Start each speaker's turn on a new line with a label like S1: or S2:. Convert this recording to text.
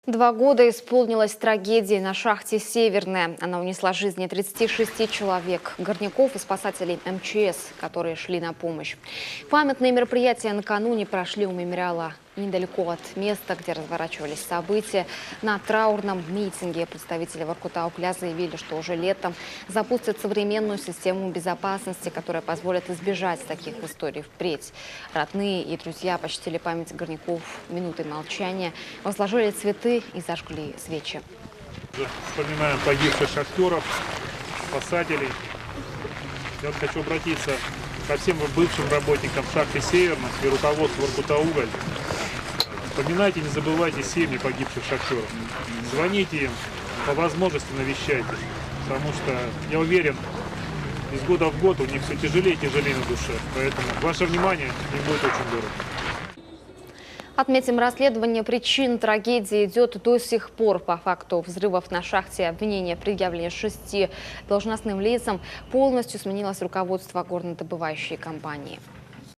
S1: 2 года исполнилась трагедии на шахте «Северная». Она унесла жизни 36 человек, горняков и спасателей МЧС, которые шли на помощь. Памятные мероприятия накануне прошли у мемориала недалеко от места, где разворачивались события. На траурном митинге представители Воркута-Угля заявили, что уже летом запустят современную систему безопасности, которая позволит избежать таких историй впредь. Родные и друзья почтили память горняков минутой молчания, возложили цветы и зажгли свечи.
S2: Вспоминаем погибших шахтеров, спасателей. Я хочу обратиться ко всем бывшим работникам шахты «Северная» и руководству Воркута-Уголь. Вспоминайте, не забывайте семьи погибших шахтеров. Звоните им, по возможности навещайте. Потому что, я уверен, из года в год у них все тяжелее и тяжелее на душе. Поэтому ваше внимание им будет очень дорого.
S1: Отметим, расследование причин трагедии идет до сих пор. По факту взрывов на шахте обвинения предъявлены 6 должностным лицам. Полностью сменилось руководство горнодобывающей компании.